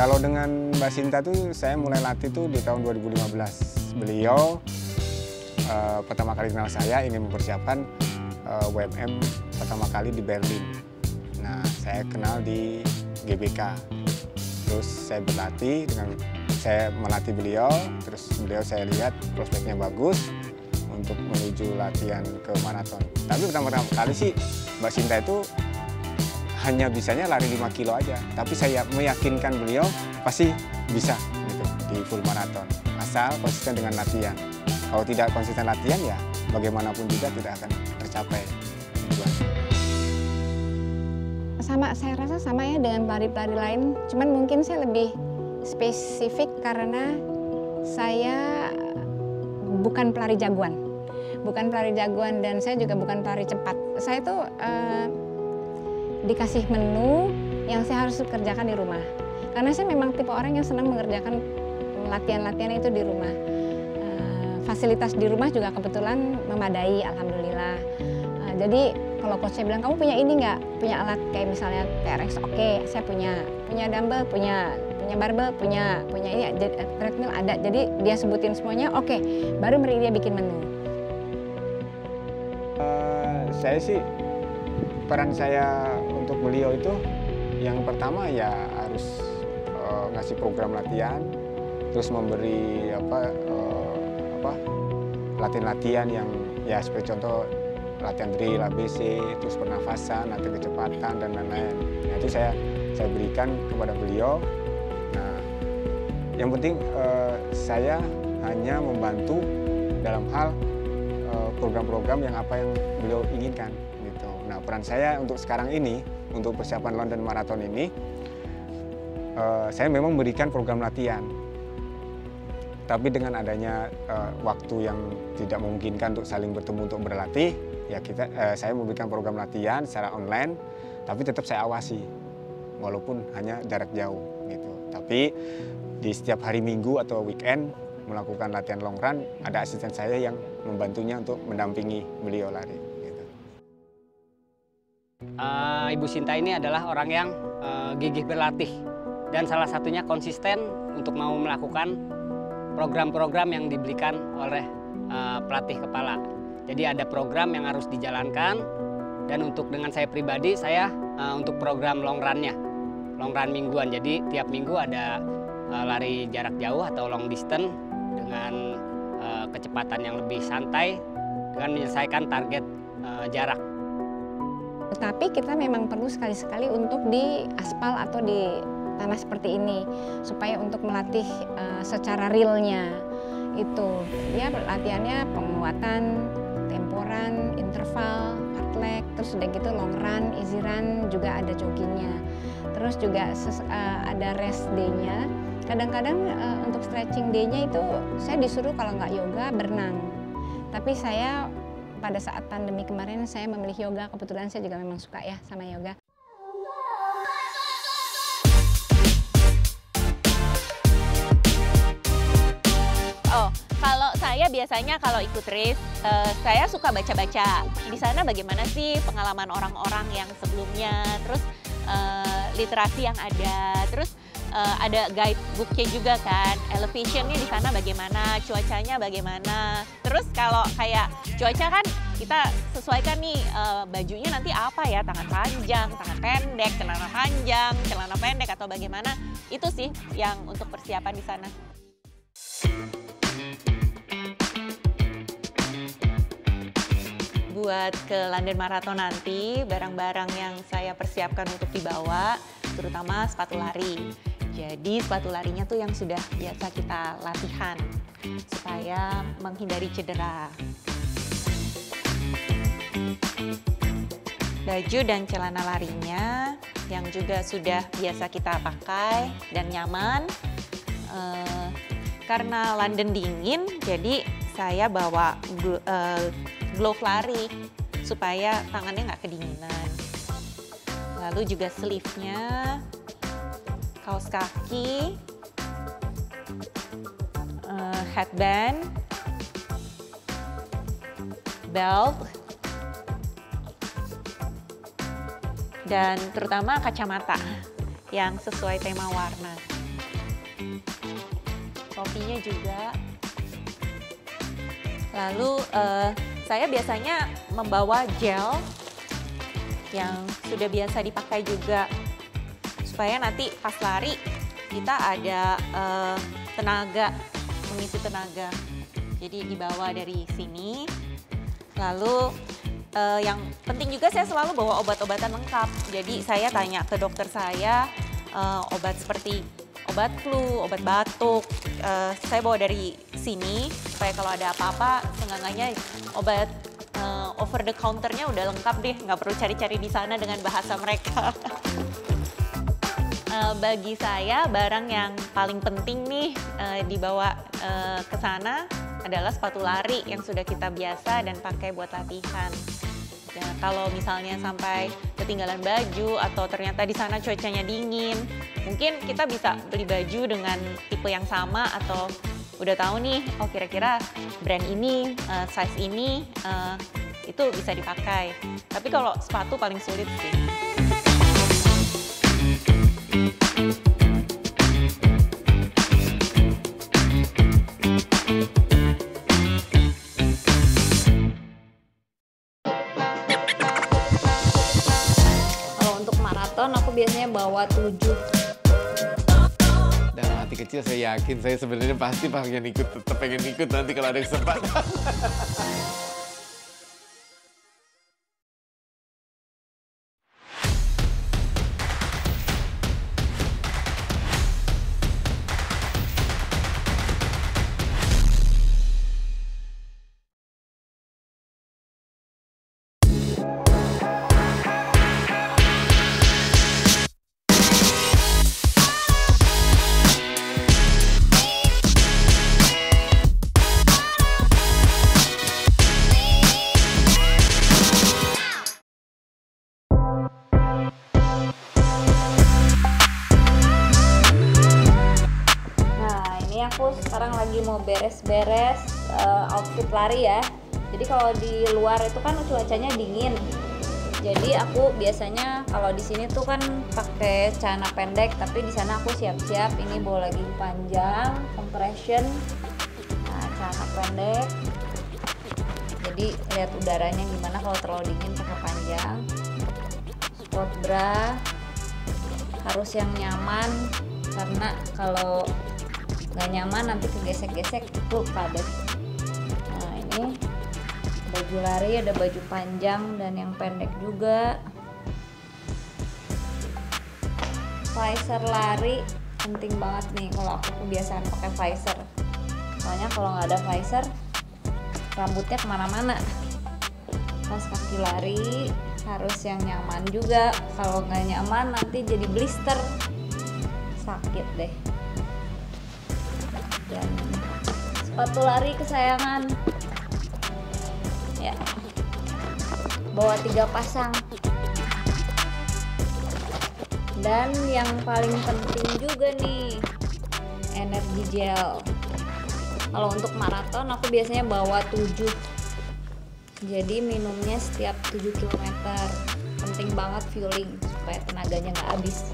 Kalau dengan Mbak Sinta tuh saya mulai latih tuh di tahun 2015. Beliau pertama kali kenal saya ingin mempersiapkan WMM pertama kali di Berlin. Nah, saya kenal di GBK. Terus saya berlatih saya melatih beliau, terus beliau saya lihat prospeknya bagus untuk menuju latihan ke maraton. Tapi pertama kali sih Mbak Sinta itu hanya bisanya lari 5 kilo aja, tapi saya meyakinkan beliau pasti bisa gitu di full maraton, asal konsisten dengan latihan. Kalau tidak konsisten latihan ya bagaimanapun juga tidak akan tercapai tujuannya. Saya rasa sama ya dengan pelari-pelari lain, cuman mungkin saya lebih spesifik karena saya bukan pelari jagoan. Dan saya juga bukan pelari cepat. Saya tuh dikasih menu yang saya harus kerjakan di rumah. Karena saya memang tipe orang yang senang mengerjakan latihan-latihan itu di rumah. Fasilitas di rumah juga kebetulan memadai, alhamdulillah. Jadi kalau coach saya bilang, kamu punya ini nggak? Punya alat kayak misalnya TRX, oke, saya punya dumbbell, punya barbell, punya ini, treadmill ada. Jadi dia sebutin semuanya, oke, baru dia bikin menu. Saya sih, peran saya untuk beliau itu yang pertama ya harus ngasih program latihan, terus memberi latihan-latihan yang ya seperti contoh latihan drill, ABC, terus pernafasan, latihan kecepatan dan lain-lain. Nah, itu saya berikan kepada beliau. Nah, yang penting saya hanya membantu dalam hal program-program yang apa yang beliau inginkan gitu. Nah, peran saya untuk sekarang ini, untuk persiapan London Marathon ini, saya memang memberikan program latihan. Tapi dengan adanya waktu yang tidak memungkinkan untuk saling bertemu untuk berlatih, ya saya memberikan program latihan secara online, tapi tetap saya awasi, walaupun hanya jarak jauh gitu. Tapi di setiap hari Minggu atau weekend melakukan latihan long run, ada asisten saya yang membantunya untuk mendampingi beliau lari. Gitu. Ibu Sinta ini adalah orang yang gigih berlatih dan salah satunya konsisten untuk mau melakukan program-program yang diberikan oleh pelatih kepala. Jadi ada program yang harus dijalankan dan untuk dengan saya pribadi, saya untuk program long run-nya, long run mingguan. Jadi tiap minggu ada lari jarak jauh atau long distance dengan kecepatan yang lebih santai dengan menyelesaikan target jarak. Tetapi kita memang perlu sekali-sekali untuk di aspal atau di tanah seperti ini supaya untuk melatih secara realnya itu ya latihannya penguatan, temporan, interval, fartlek, terus udah gitu long run, easy run, juga ada joggingnya. Terus juga ada rest day-nya. Kadang-kadang untuk stretching day-nya itu saya disuruh kalau nggak yoga berenang. Tapi saya pada saat pandemi kemarin saya memilih yoga, kebetulan saya juga memang suka ya sama yoga. Oh, kalau saya biasanya kalau ikut race, saya suka baca-baca. Di sana bagaimana sih pengalaman orang-orang yang sebelumnya, terus literasi yang ada, terus ada guidebooknya juga kan, elevationnya di sana bagaimana, cuacanya bagaimana. Terus kalau kayak cuaca kan kita sesuaikan nih bajunya nanti apa ya, tangan panjang, tangan pendek, celana panjang, celana pendek atau bagaimana. Itu sih yang untuk persiapan di sana. Buat ke London Marathon nanti, barang-barang yang saya persiapkan untuk dibawa, terutama sepatu lari. Jadi sepatu larinya tuh yang sudah biasa kita latihan, supaya menghindari cedera. Baju dan celana larinya yang juga sudah biasa kita pakai dan nyaman. Karena London dingin, jadi saya bawa glove lari supaya tangannya nggak kedinginan. Lalu juga sleeve-nya, kaos kaki, headband, belt, dan terutama kacamata yang sesuai tema warna. topinya juga. Lalu saya biasanya membawa gel yang sudah biasa dipakai juga, supaya nanti pas lari kita ada tenaga, mengisi tenaga. Jadi dibawa dari sini. Lalu yang penting juga saya selalu bawa obat-obatan lengkap. Jadi saya tanya ke dokter saya obat seperti obat flu, obat batuk, saya bawa dari sini supaya kalau ada apa-apa seenggaknya obat over the counternya udah lengkap deh, nggak perlu cari-cari di sana dengan bahasa mereka. Bagi saya barang yang paling penting nih dibawa ke sana adalah sepatu lari yang sudah kita biasa dan pakai buat latihan. Ya, kalau misalnya sampai ketinggalan baju atau ternyata di sana cuacanya dingin, mungkin kita bisa beli baju dengan tipe yang sama atau udah tahu nih, oh kira-kira brand ini, size ini, itu bisa dipakai. Tapi kalau sepatu paling sulit sih. Aku biasanya bawa 7. Dalam hati kecil saya yakin saya sebenarnya pasti tetap pengen ikut nanti kalau ada kesempatan. Aku sekarang lagi mau beres-beres outfit lari ya. Jadi kalau di luar itu kan cuacanya dingin. Jadi aku biasanya kalau di sini tuh kan pakai celana pendek, tapi di sana aku siap-siap ini bawa legging panjang, compression, nah celana pendek. Jadi lihat udaranya gimana kalau terlalu dingin pakai panjang. Sport bra harus yang nyaman karena kalau nggak nyaman nanti kegesek-gesek lupa deh. Nah ini baju lari ada baju panjang dan yang pendek juga. Visor lari penting banget nih, kalau aku kebiasaan pakai visor. Soalnya kalau nggak ada visor rambutnya kemana-mana. Pas kaki lari harus yang nyaman juga. Kalau nggak nyaman nanti jadi blister, sakit deh. Dan sepatu lari kesayangan ya, bawa 3 pasang. Dan yang paling penting juga nih, energi gel. Kalau untuk maraton aku biasanya bawa 7, jadi minumnya setiap 7 km. Penting banget fueling supaya tenaganya nggak habis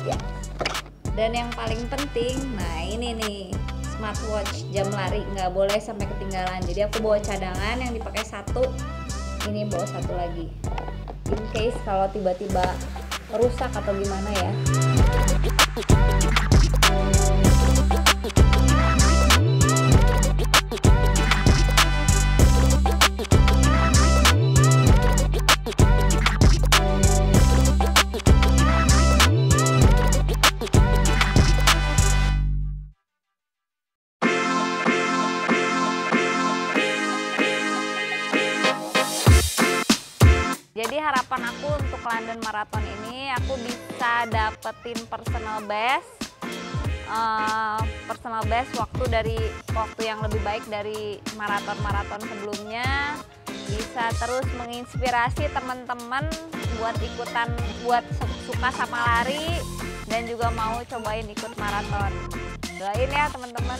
ya. Dan yang paling penting, nah ini nih, smartwatch, jam lari, nggak boleh sampai ketinggalan. Jadi aku bawa cadangan yang dipakai 1, ini bawa 1 lagi. In case kalau tiba-tiba rusak atau gimana ya. Jadi harapan aku untuk London Marathon ini aku bisa dapetin personal best waktu yang lebih baik dari maraton-maraton sebelumnya, bisa terus menginspirasi teman-teman buat suka sama lari dan juga mau cobain ikut maraton. Doain ya teman-teman.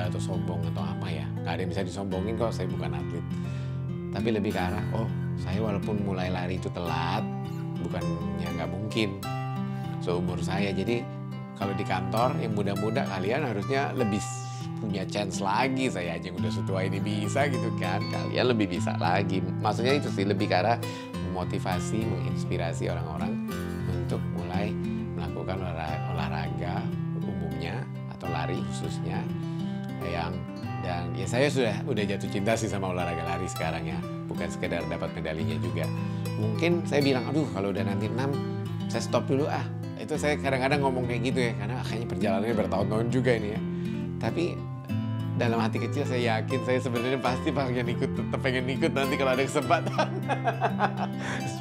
bangga atau sombong atau apa ya. Nggak ada yang bisa disombongin kok, saya bukan atlet. Tapi lebih ke arah, oh saya walaupun mulai lari itu telat, bukannya nggak mungkin seumur saya. Jadi kalau di kantor yang muda-muda kalian harusnya lebih punya chance lagi. Saya aja yang udah setua ini bisa gitu kan, kalian lebih bisa lagi. Maksudnya itu sih lebih ke arah memotivasi, menginspirasi orang-orang untuk mulai melakukan olahraga umumnya atau lari khususnya dan ya saya udah jatuh cinta sih sama olahraga lari sekarang ya, bukan sekedar dapat medalinya juga. Mungkin saya bilang aduh kalau udah nanti 6 saya stop dulu itu saya kadang-kadang ngomong kayak gitu ya, karena kayaknya perjalanannya bertahun-tahun juga ini ya. Tapi dalam hati kecil saya yakin saya sebenarnya pasti pengen ikut nanti kalau ada kesempatan.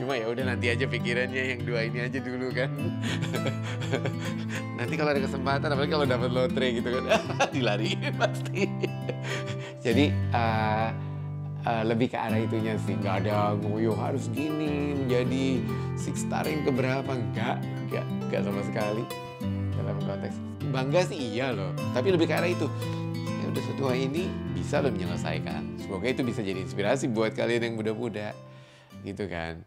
Cuma ya udah nanti aja pikirannya yang 2 ini aja dulu kan. Nanti kalau ada kesempatan, apalagi kalau dapat lotre gitu kan, dilariin pasti. Jadi lebih ke arah itunya sih, nggak ada ngoyo harus gini menjadi six star yang keberapa, nggak sama sekali dalam konteks bangga sih iya loh, tapi lebih ke arah itu ya udah setua ini bisa lo menyelesaikan. Semoga itu bisa jadi inspirasi buat kalian yang muda-muda gitu kan.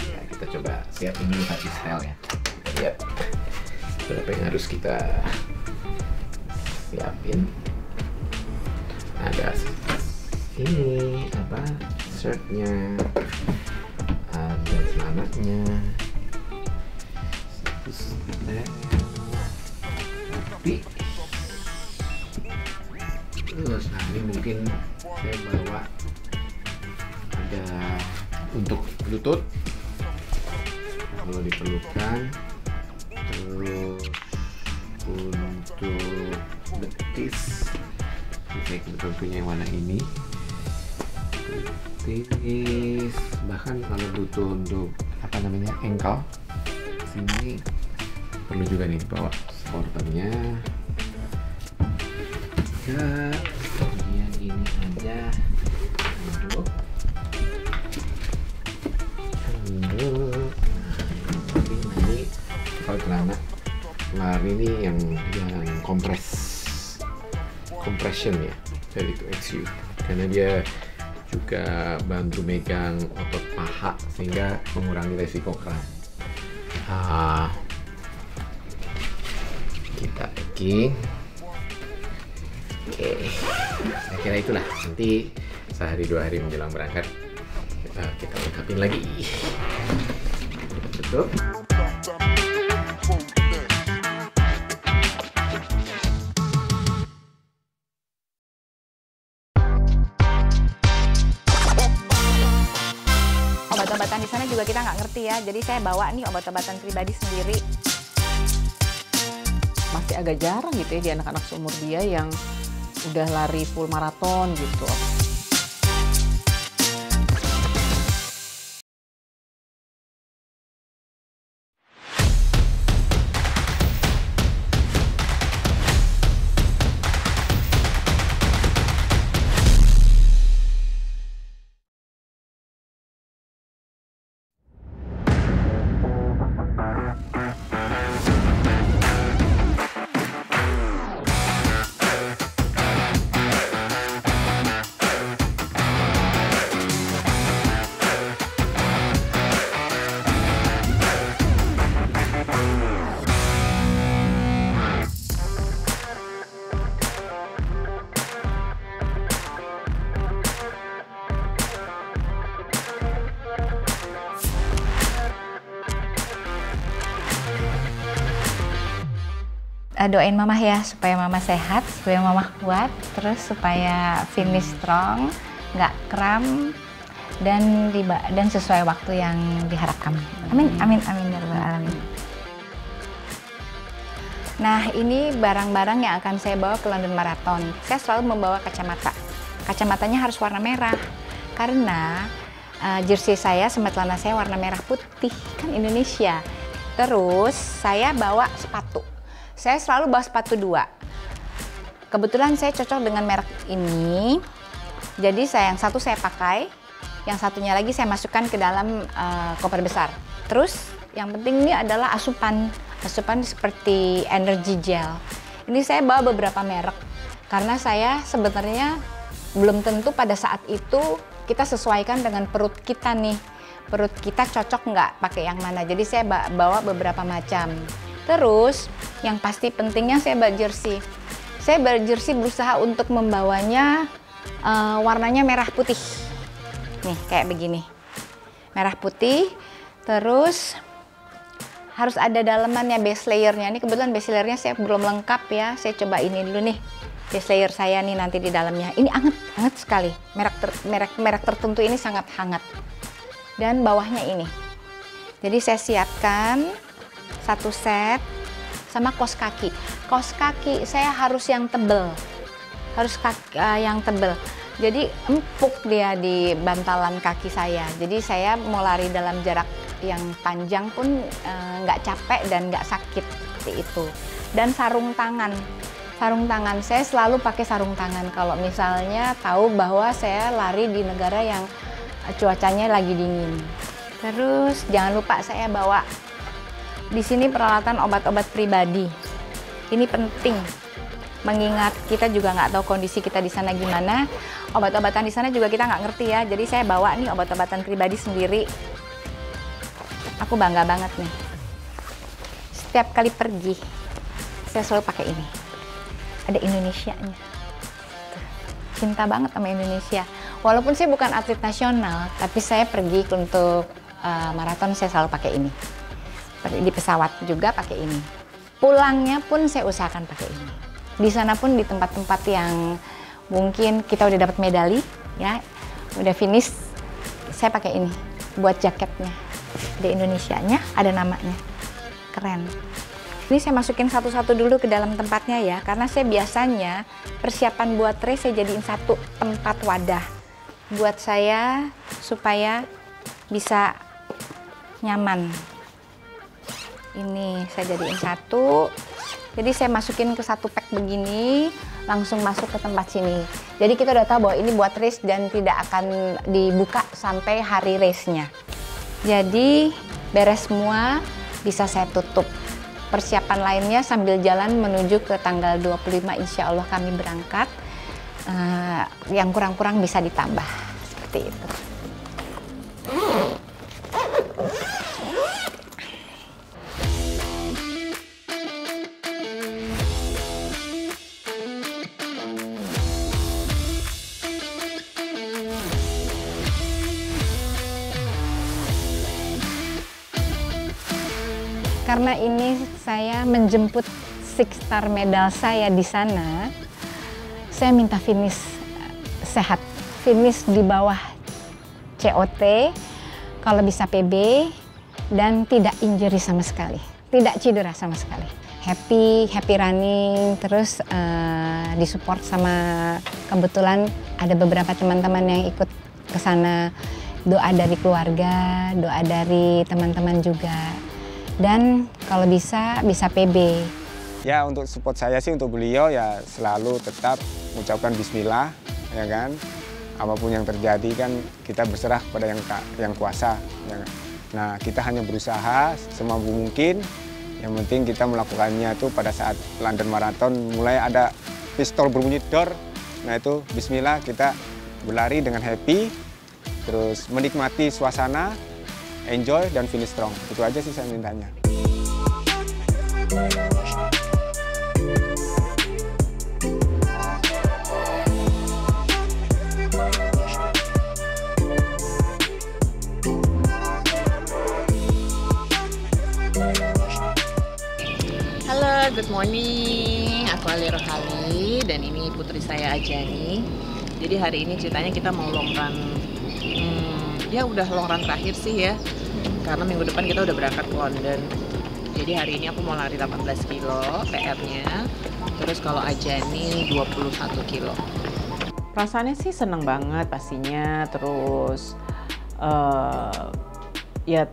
Ya, kita coba siapin dulu hati style ya. Lihat berapa yang harus kita siapin. Ada ini apa shirtnya, ada celananya, tapi terus ini mungkin saya bawa ada untuk lutut kalau diperlukan, terus untuk betis saya kebetulan punya yang warna ini, betis, bahkan kalau butuh untuk apa namanya ankle sini perlu juga nih bawa sporternya. Kemudian ini aja untuk ini kalau celana lari ini yang compression ya, dari itu XU, karena dia juga bantu megang otot paha sehingga mengurangi resiko kram. Kita packing. Oke, saya kira itulah, nanti sehari 2 hari menjelang berangkat kita lengkapin lagi. Tutup. Obat-obatan di sana juga kita nggak ngerti ya, jadi saya bawa nih obat-obatan pribadi sendiri. Masih agak jarang gitu ya di anak-anak seumur dia yang udah lari full maraton gitu. Doain mama ya, supaya mama sehat, supaya mama kuat, terus supaya finish strong, nggak kram, dan sesuai waktu yang diharapkan. Amin, amin, amin ya rabbal alamin. Nah, ini barang-barang yang akan saya bawa ke London Marathon. Saya selalu membawa kacamata. Kacamatanya harus warna merah, karena jersey saya sama celana saya warna merah putih, kan Indonesia. Terus saya bawa sepatu. Saya selalu bawa sepatu 2. Kebetulan saya cocok dengan merek ini. Jadi yang satu saya pakai, yang satunya lagi saya masukkan ke dalam koper besar. Terus yang penting ini adalah asupan seperti energy gel. Ini saya bawa beberapa merek karena saya sebenarnya belum tentu pada saat itu kita sesuaikan dengan perut kita nih. Perut kita cocok nggak pakai yang mana. Jadi saya bawa beberapa macam. Terus yang pasti pentingnya saya bawa jersey. Saya berjersey berusaha untuk membawanya warnanya merah putih. Nih kayak begini. Merah putih. Terus harus ada dalemannya, base layernya. Ini kebetulan base layernya saya belum lengkap ya. Saya coba ini dulu nih. Base layer saya nih nanti di dalamnya. Ini hangat sekali. Merek tertentu ini sangat hangat. Dan bawahnya ini. Jadi saya siapkan satu set sama kaos kaki. Kaos kaki saya harus yang tebel. Harus yang tebel. Jadi empuk dia di bantalan kaki saya. Jadi saya mau lari dalam jarak yang panjang pun nggak capek dan nggak sakit seperti itu. Dan sarung tangan saya selalu pakai sarung tangan kalau misalnya tahu bahwa saya lari di negara yang cuacanya lagi dingin. Terus jangan lupa saya bawa di sini peralatan obat-obat pribadi. Ini penting mengingat kita juga nggak tahu kondisi kita di sana gimana. Obat-obatan di sana juga kita nggak ngerti ya. Jadi saya bawa nih obat-obatan pribadi sendiri. Aku bangga banget nih. Setiap kali pergi, saya selalu pakai ini. Ada Indonesianya. Cinta banget sama Indonesia. Walaupun saya bukan atlet nasional, tapi saya pergi untuk maraton saya selalu pakai ini. Di pesawat juga pakai ini. Pulangnya pun saya usahakan pakai ini. Di sana pun di tempat-tempat yang mungkin kita udah dapat medali, ya, udah finish, saya pakai ini buat jaketnya. Ada Indonesianya, ada namanya, keren. Ini saya masukin satu-satu dulu ke dalam tempatnya ya, karena saya biasanya persiapan buat race saya jadiin satu tempat wadah buat saya supaya bisa nyaman. Ini saya jadiin satu, jadi saya masukin ke satu pack begini, langsung masuk ke tempat sini. Jadi kita udah tahu bahwa ini buat race dan tidak akan dibuka sampai hari race-nya. Jadi beres semua, bisa saya tutup. Persiapan lainnya sambil jalan menuju ke tanggal 25 insya Allah kami berangkat. Yang kurang-kurang bisa ditambah, seperti itu. Karena ini saya menjemput Six Star medal saya di sana, saya minta finish sehat, finish di bawah COT, kalau bisa PB, dan tidak injury sama sekali, tidak cedera sama sekali. Happy running, terus disupport sama kebetulan ada beberapa teman-teman yang ikut ke sana, doa dari keluarga, doa dari teman-teman juga. Dan kalau bisa PB. Ya untuk support saya sih untuk beliau ya selalu tetap mengucapkan bismillah, ya kan. Apapun yang terjadi kan kita berserah kepada yang kuasa. Ya kan? Nah kita hanya berusaha semampu mungkin. Yang penting kita melakukannya itu pada saat London Marathon mulai ada pistol berbunyi dor. Nah itu bismillah kita berlari dengan happy, terus menikmati suasana, enjoy dan finish strong. Itu aja sih saya mintanya. Halo, good morning. Aku Ali Rohali dan ini putri saya Ajani. Jadi hari ini ceritanya kita mau long run. Ya udah long run terakhir sih ya, karena minggu depan kita udah berangkat ke London. Jadi hari ini aku mau lari 18 kilo PR-nya, terus kalau Ajani 21 kilo. Perasaannya sih seneng banget pastinya, terus ya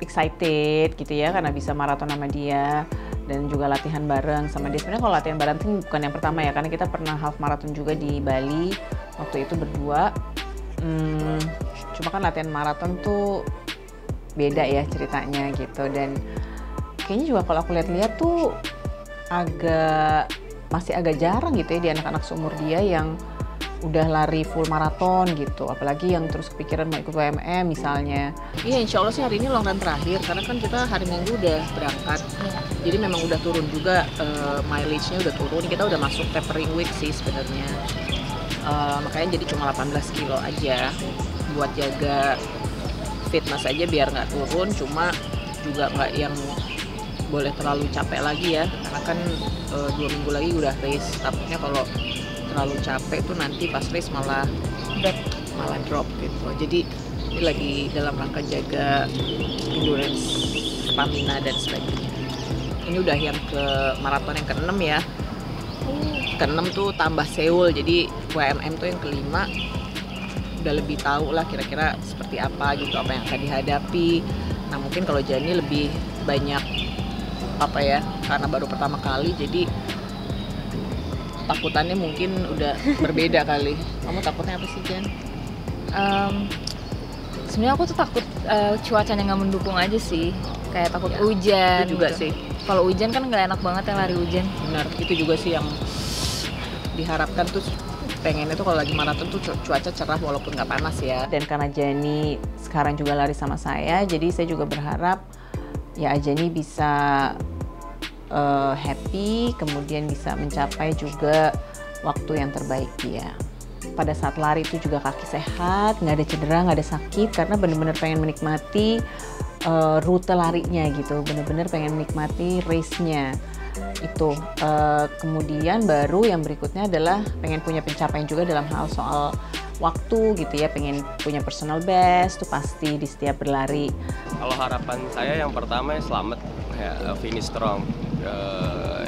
excited gitu ya karena bisa maraton sama dia dan juga latihan bareng sama dia. Sebenarnya kalau latihan bareng itu bukan yang pertama ya, karena kita pernah half marathon juga di Bali waktu itu berdua. Cuma kan latihan maraton tuh beda ya ceritanya gitu, dan kayaknya juga kalau aku lihat-lihat tuh agak masih agak jarang gitu ya di anak-anak seumur dia yang udah lari full maraton gitu, apalagi yang terus kepikiran mau ikut WMM misalnya. Iya, insya Allah sih hari ini long run terakhir, karena kan kita hari Minggu udah berangkat, jadi memang udah turun juga, mileage-nya udah turun, kita udah masuk tapering week sih sebenarnya. Makanya jadi cuma 18 kilo aja, buat jaga fitness aja biar nggak turun, cuma juga nggak yang boleh terlalu capek lagi ya, karena kan 2 minggu lagi udah race, takutnya kalau terlalu capek tuh nanti pas race malah drop gitu. Jadi ini lagi dalam rangka jaga endurance, stamina dan sebagainya. Ini udah yang ke maraton yang ke-6 ya. Ke-6 tuh tambah Seoul, jadi WMM tuh yang ke-5. Udah lebih tahu lah kira-kira seperti apa gitu, apa yang akan dihadapi. Nah mungkin kalau Jani lebih banyak apa ya, karena baru pertama kali jadi takutannya mungkin udah berbeda kali. Kamu takutnya apa sih, Jan? Sebenarnya aku tuh takut cuacanya nggak mendukung aja sih. Kayak takut hujan. Itu juga gitu. sih. Kalau hujan kan nggak enak banget ya lari hujan. Benar, itu juga sih yang diharapkan tuh, pengennya tuh kalau lagi maraton tuh cuaca cerah walaupun nggak panas ya. Dan karena Jani sekarang juga lari sama saya, jadi saya juga berharap ya Jani bisa happy, kemudian bisa mencapai juga waktu yang terbaik dia. Pada saat lari itu juga kaki sehat, nggak ada cedera, nggak ada sakit, karena bener-bener pengen menikmati rute larinya gitu, bener-bener pengen menikmati race-nya itu. Kemudian baru yang berikutnya adalah pengen punya pencapaian juga dalam hal soal waktu gitu ya, pengen punya personal best tuh pasti di setiap berlari. Kalau harapan saya yang pertama selamat ya, finish strong.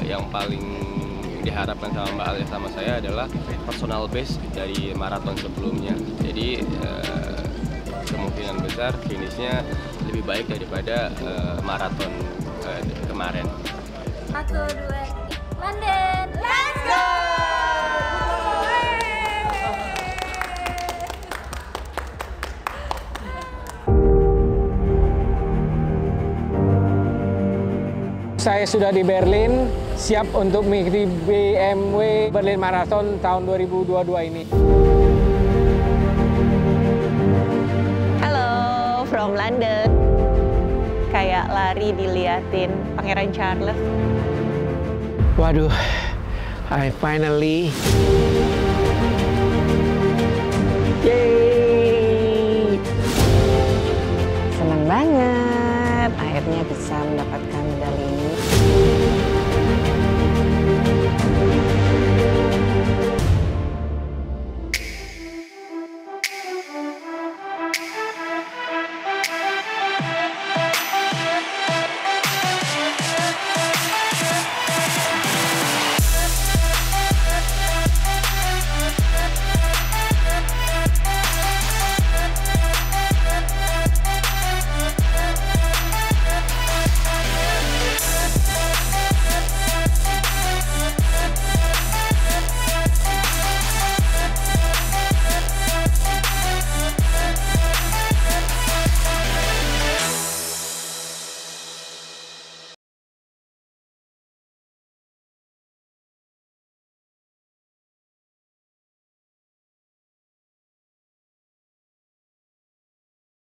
Yang paling diharapkan sama Mbak Alia sama saya adalah personal best dari maraton sebelumnya. Jadi kemungkinan besar finishnya lebih baik daripada maraton kemarin. 1, 2, 3, London, let's go! Saya sudah di Berlin, siap untuk mengikuti BMW Berlin Marathon tahun 2022 ini. Halo, from London. Kayak lari diliatin Pangeran Charles. Waduh, I finally. Senang banget, akhirnya bisa